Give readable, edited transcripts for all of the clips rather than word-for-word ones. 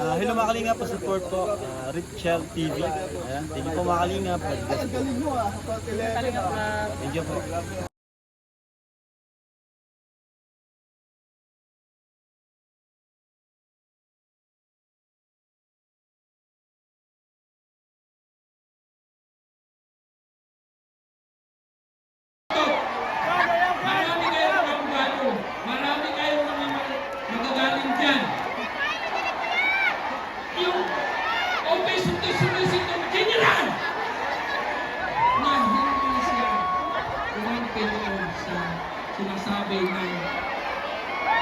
Hello mga kalingap, support po, Richel TV. Ayan, thank you po mga kalingap. Thank you po. Marami kayong abogado, marami kayong mga magagaling dyan. Yung Office of the Solicitor General na hindi siya pinipinyon sa sinasabi ng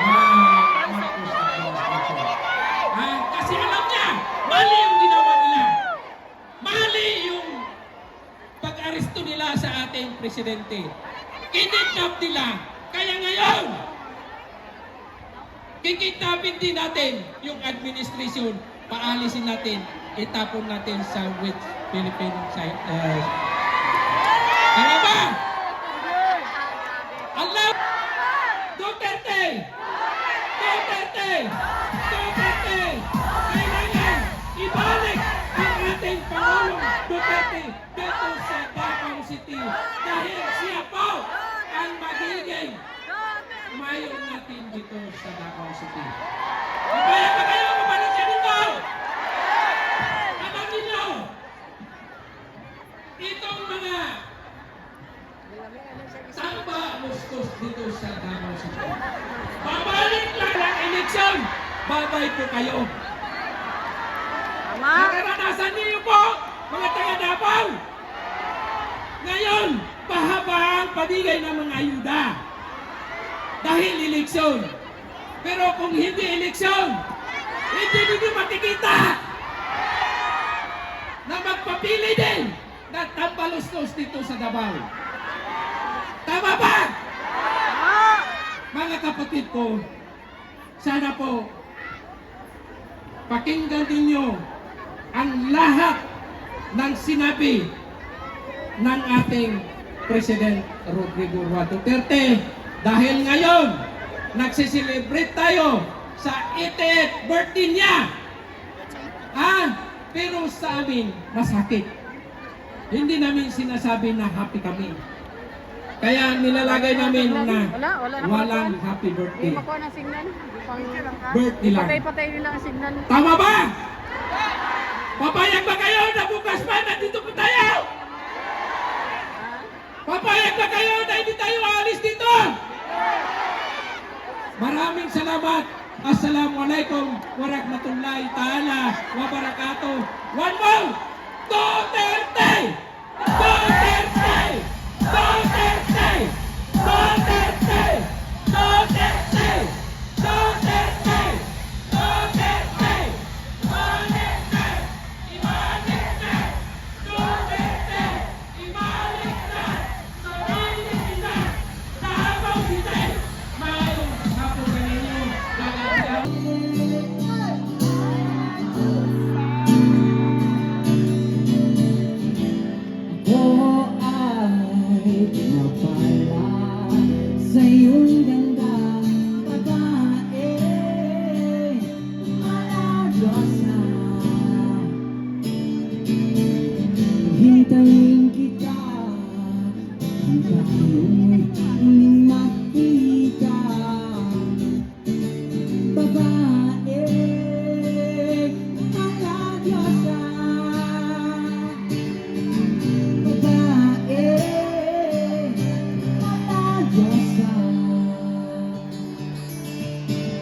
Marcos administration. Kasi alam niya, mali yung ginawa nila. Mali yung pag-aresto nila sa ating presidente. Kinidnap nila. Kaya ngayon, kikidnapin din natin yung administration. Paalisin natin, itapon natin sa West Philippine side. Tama ba? Allah! Duterte! Duterte! Duterte! Kailangan ibalik ang ating Pangulong Duterte dito sa Davao City dahil siya po ang magiging mayor natin dito sa Davao City. Kaya ba kayo mabalik siya dito? Alam ninyo, itong mga samba mustos dito sa Davao City. Babalik lang ang eleksyon. Babay po kayo. Nakaranasan niyo po, mga taga Davao. Ngayon, pahaba ang pabigay ng mga ayuda. Dahil eleksyon. Pero kung hindi eleksyon, hindi ninyo makikita na magpapili din na tambalustos dito sa Davao. Tama ba? Mga kapatid ko, sana po pakinggan ninyo ang lahat ng sinabi ng ating President Rodrigo Duterte dahil ngayon nagsiselebrate tayo sa 88th birthday niya. Pero sa amin masakit. Hindi namin sinasabi na happy kami. Kaya nilalagay namin na walang happy birthday. Birthday lang. Patay-patay nila ang signal. Tama ba? Papayag ba kayo na bukas pa nandito po tayo? Papayag ba kayo na hindi tayo aalis dito? Maraming salamat. Assalamualaikum warahmatullahi ta'ala wabarakatuh. One more! Duterte! Duterte! Duterte! Duterte! Duterte! Duterte! Duterte! Ibalik na! Ibalik na! Duterte! Ibalik na! Sabihin na! Davao City! Mayroong hapon ka ninyo. Sa iyong ganda, babae, maradosa. Hintayin kita, hanggang iyong muling makita. Babae, maradosa. Babae, maradosa.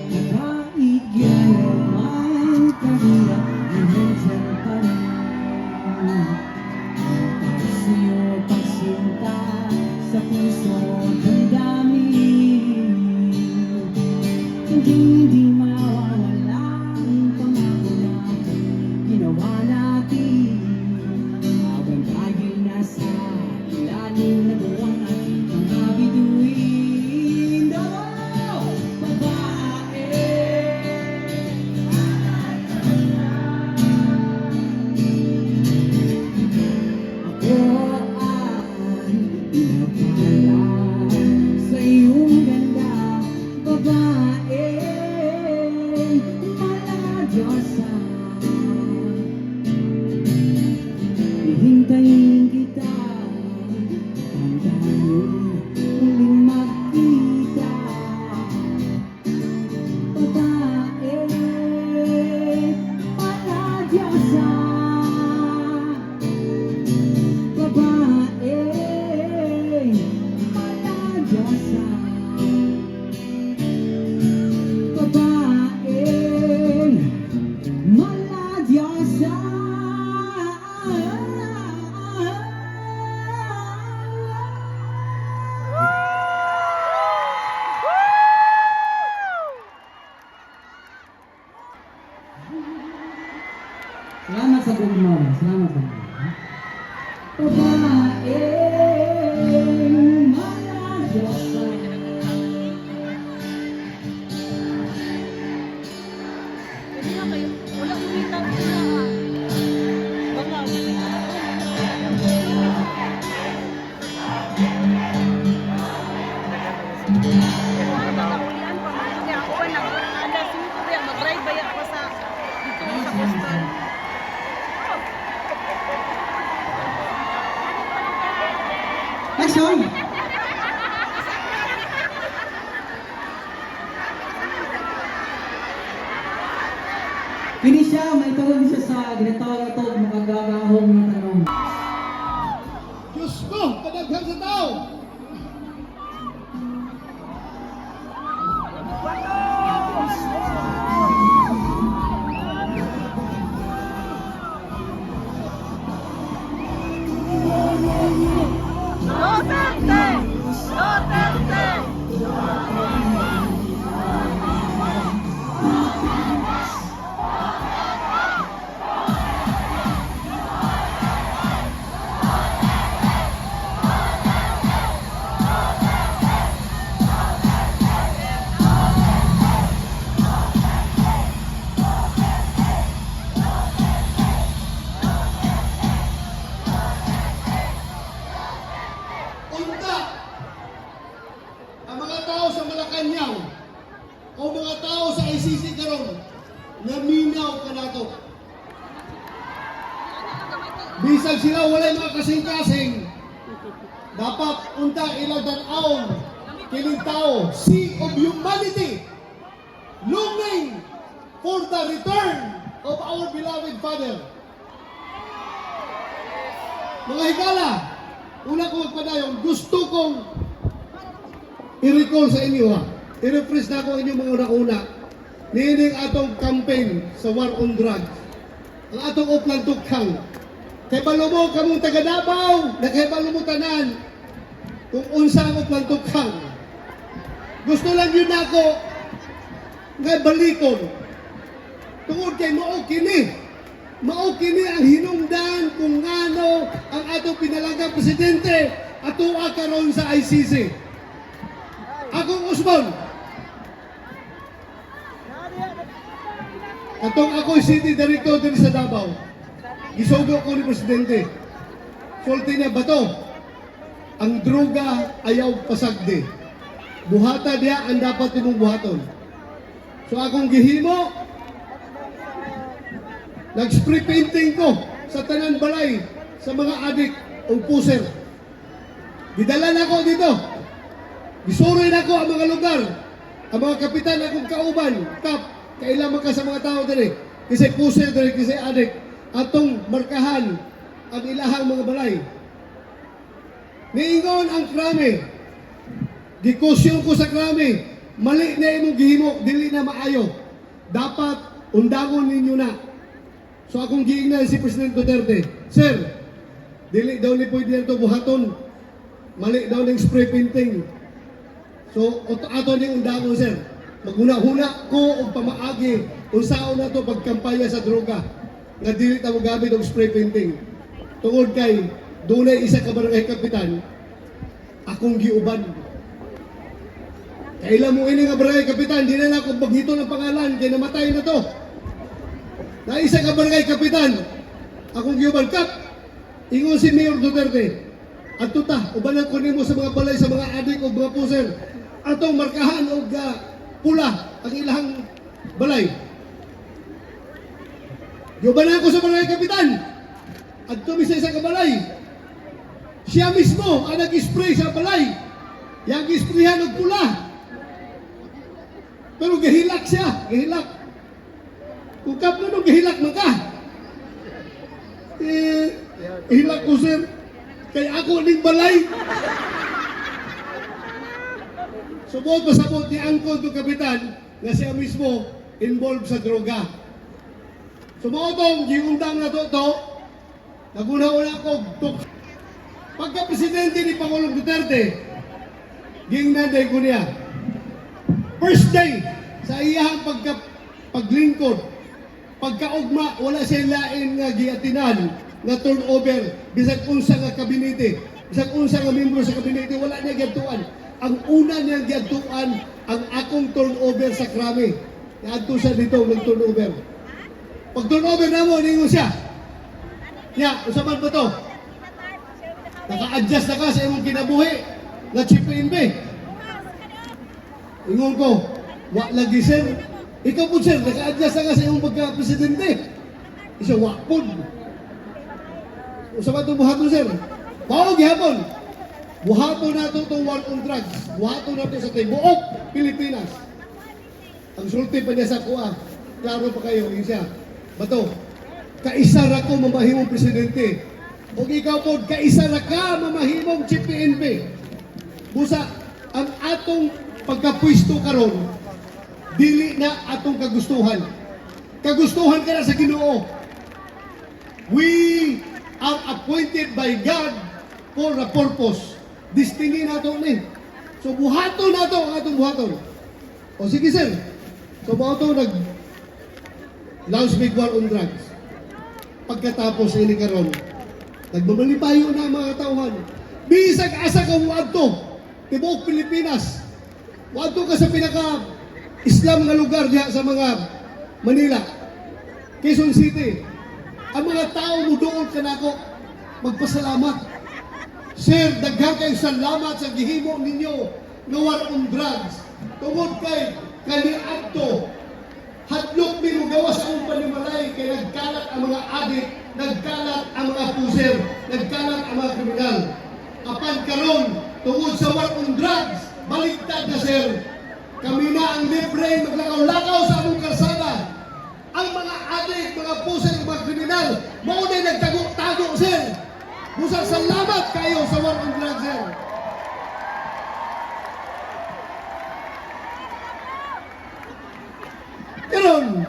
Nakaigyan naman kami. Diyosang babae, maladyosang babae, maladyosang Salamat sa pagmamahal. Salamat sa pagmamahal. Babae, maladyosang Pwede nga kayo. Wala umitaw na. Bangag. Nakakulian pa man. Kaya ako pa nag-anda. Sino ko ba? Mag-drive ba yan pa sa dito sa coastal? Action! Kini siya, may tawag siya sa ginatawag ito, makagagahong na tanong. Diyos ko, kadaghan sa tao. Duterte! Duterte! Unta, ang mga tao sa Malacanang o mga tao sa ICC karon, naminaw ka na to. Bisag sila walay mga kasing-kasing, dapat unta ilang tan-aon kining tao, sea of humanity, longing for the return of our beloved Father. Mga higala, una ko magpadayon, gusto kong i-recall sa inyo ha. I-refresh na ako inyong mga una-una. Nining atong campaign sa war on drugs. Ang atong uplan tukhang. Kay balumo kamong taga Davao, na kay balumo tanan. Kung unsa ang uplan tukhang. Gusto lang yun ako nga balikon. Tungod kay mao kini. Mao kini ang hinungdan kung ngano ang atong pinalagang presidente atoa karon sa ICC. Akong Usman. Katong ako city director din sa Davao. Gisugo ko ni presidente. Sulti niya bato. Ang droga ayaw pasagdi. Buhata diya ang dapat imong buhaton. So akong gihimo, nag-spray painting ko sa tanan balay sa mga adik o puser. Gidala na ko dito. Gisuroy na ko ang mga lugar. Ang mga kapitan akong kauban, kap, kailangan ka sa mga tao diri. Kasi puser diri, kasi adik. Atong markahan ang ilahang mga balay. Niingon ang krami. Gikusyon ko sa krami. Mali na imong gihimo, dili na maayo. Dapat undangon ninyo na. So akong giingnan si President Duterte, Sir, dili daw ni pwede ito buhaton. Mali daw ng spray painting. So ato ning undangon, Sir. Maghuna-huna ko og pamaagi unsaon na to pagkampanya sa droga. Nga dili ta mo gamit og spray painting. Tungod kay dunay isa ka barangay kapitan akong giuban. Kailan mo ini nga barangay kapitan, di na ako maghito ng pangalan kay namatay na to. Na isa ka barangay kapitan, akong giuban kap. Ingon si Mayor Duterte. Adto ta, ubanan ko nimo sa mga balay sa mga adik o mga puser. Atong markahan og pula ang ilahang balay. Giubanan ko sa barangay kapitan. Adto mi sa isa ka balay. Siya mismo ang nag-spray sa balay. Yang gisprayan og pula. Pero gahilak siya, gahilak. Kung kapno nung gahilak man ka, Hilak ko, sir. Kaya ako ning balay. Subot pasabot ni Angkol to Kapitan na siya mismo involved sa droga. Sumotong, giundang na to, naguna-una ko, pagka-presidente ni Pangulong Duterte, gingnaday ko niya. First day, sa iyahang paglingkod, pagkaugma, wala siya lain nga giatinan, nga turnover, bisag unsa nga kabinete, bisag unsa nga membro sa kabinete, wala niya giatuan. Ang una niya giatuan, ang akong turnover sa krami. Naadto sa dito, ng turnover. Pag turnover na mo, ningon siya. Ya, usapan ba to? Naka-adjust na ka sa imong kinabuhi na Chief PNP. Ingon ko, wa lagi sir. Ikaw po sir, naka-adjust na ka sa imong pagka-presidente. Isa, wa po. Usapan to buhaton sir. Mao gihapon. Buhaton na to itong war on drugs. Buhaton na to sa tibuok Pilipinas. Ang sulti pa niya sa kuha. Klaro pa kayo, yun siya. Bato, kaisa ra ko mamahimong presidente. O ikaw po, kaisa ra ka mamahimong Chief PNP. Busa, ang atong pagkapwisto karon, dili na atong kagustuhan. Kagustuhan ka na sa Ginoo. We are appointed by God for a purpose. Destiny na ito ni. So buhaton na ito ang atong buhaton. O sige sir, so buhaton launch big war on drugs. Pagkatapos ini karon, nagmamalipayo na ang mga tauhan. Bisag asa ka muadto, tibuok Pilipinas. Muadto ka sa pinaka Islam nga lugar diha sa mga Manila, Quezon City. Ang mga tao mo doon kanako magpasalamat. Sir, daghang kayong salamat sa gihimo ninyo nga war on drugs. Tungod kay kaniadto hadlok mi gawa sa akong panimalay kay nagkalat ang mga adik, nagkalat ang mga puser, nagkalat ang mga kriminal. Apan karon tungod sa war on drugs, baligtad na sir. Kami na ang libre maglakaw-lakaw sa among kalsada. Ang mga adik, mga puser, mga kriminal, mao na nagtago-tago sir. Busa salamat kayo sa war on drugs sir. Karon,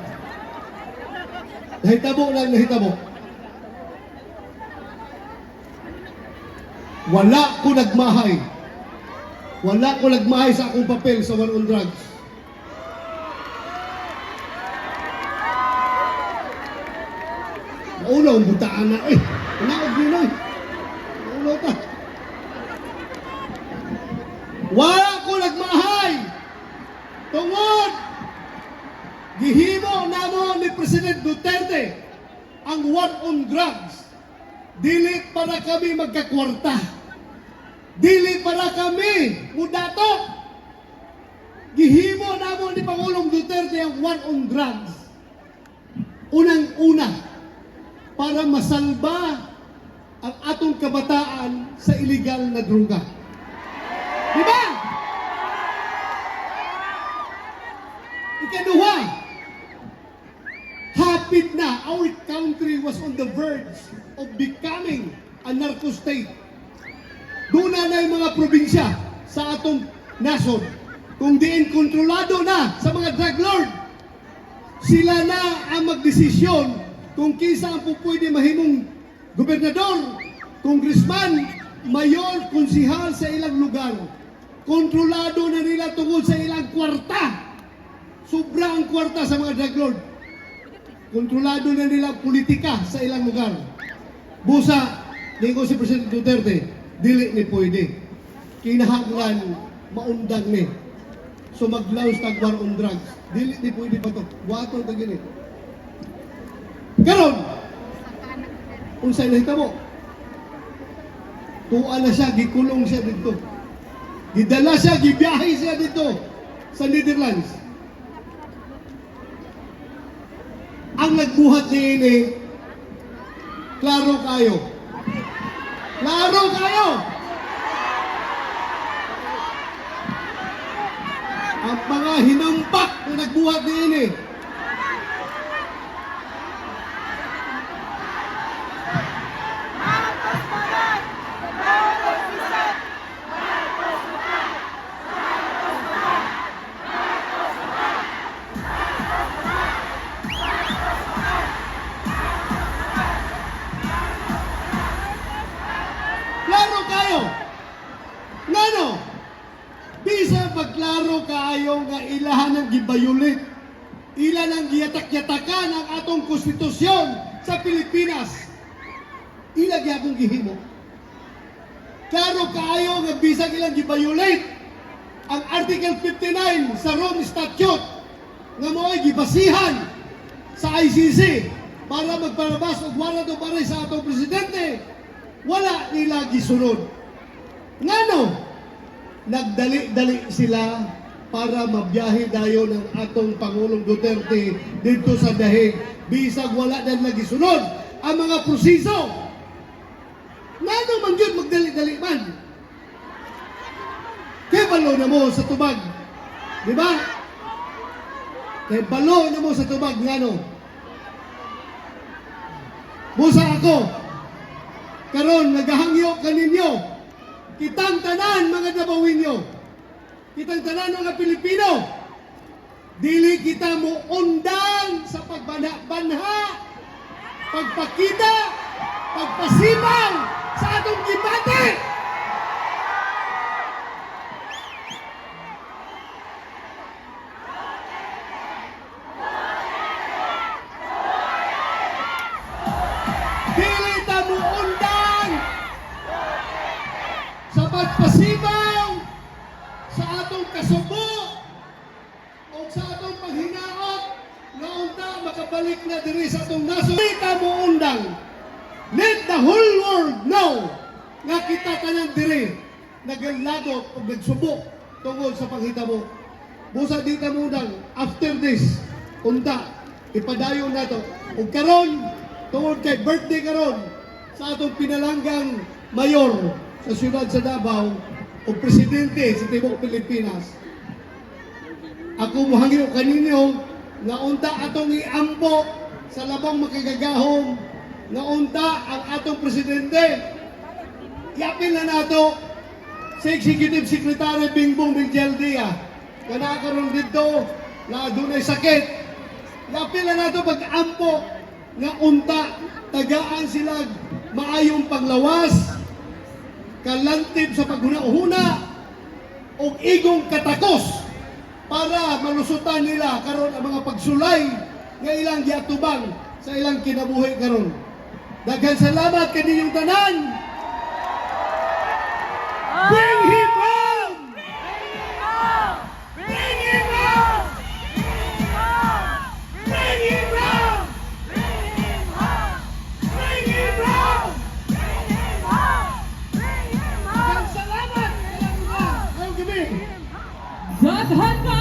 nahitabo lang nahitabo. Wala ko nagmahay. Wala ko nagmahay sa akong papel sa war on drugs. Maulaw ang butaan na. Naog yun ay. Maulaw ta. Wala ko nagmahay. Tungod gihimo namo ni President Duterte ang war on drugs. Dili para kami magkakwarta. Dili para kami mudato. Gihimo namo ni Pangulong Duterte ang war on drugs. Unang-una, para masalba ang atong kabataan sa illegal na droga. Diba? Ikaduha, hapit na, our country was on the verge of becoming a narco state. Doon na yung mga probinsya sa atong nasod. Kung diin kontrolado na sa mga drug lord, sila na ang magdesisyon kung kinsa ang pupwede mahimong gobernador, congressman, mayor, konsihal sa ilang lugar. Kontrolado na nila tungkol sa ilang kwarta. Sobrang kwarta sa mga drug lord. Kontrolado na nila politika sa ilang lugar. Busa, ningo si President Duterte, dili ni pwede. Kinahanglan, maundang ni. So mag-launch tag war on drugs. Dili ni pwede pa to. Buhaton tag gini. Karon, unsay nahita mo? Tuwa na siya, gikulong siya dito. Gidala siya, gibiyahe siya dito sa Netherlands. Ang nagbuhat ni ini, klaro kayo. Klaro kayo! Ang mga hinampak na nagbuhat ni ini. kaayo nga ilahan ng gibayulit. Ilan ang giyatak-yatakan ang atong konstitusyon sa Pilipinas. Ila gyapon gihimo. Klaro kaayo nga bisag ilang gibayulit ang Article 59 sa Rome Statute nga mo'y gibasihan sa ICC para magpalabas og warrant of arrest sa atong presidente. Wala nila gisunod. Ngano? Nagdali-dali sila para mabiyahe dayon ng atong Pangulong Duterte dito sa dahig. Bisag wala na nagisunod ang mga proseso. Ngano man yun magdali-dali man? Kaya balo na mo sa tubag. Di ba? Kaya balo na mo sa tubag. Ngano? Busa ako. Karon nagahangyo kaninyo. Kitang tanan mga Dabawinyo. Kitang tanan mga Pilipino. Dili kita mo undang sa pagbanha, pagpakita, pagpasibaw sa atong gibate. Dili ta mo undang sa pagpasibaw sa atong kasubo o sa atong paghinaot na unta makabalik na diri sa atong naso. Dili ta mo undang. Let the whole world know nga kita tanan diri naglagot o nagsubok tungod sa panghitabo. Busa di ta mo undang after this unta ipadayon nato. Ug karon tungod kay birthday karon sa atong pinalanggang mayor sa siyudad sa Davao o presidente sa Tibok Pilipinas. Ako mohangyo kaninyo nga unta atong iampo sa labang makagagahom nga unta ang atong presidente. Iapil na nato sa Executive Secretary Bingbong Villaldia kana karon dito na adunay sakit. Iapil na nato pag-ampo nga unta tagaan sila maayong panglawas, kalantib sa paghuna-huna o igong katakos para malusutan nila karon ang mga pagsulay nga ilang giatubang sa ilang kinabuhi karon. Daghang salamat kaninyong tanan. Bring him home! Bring him home! Bring him home! Bring him home! Daghang salamat! Ngayong gabi. Daghan ka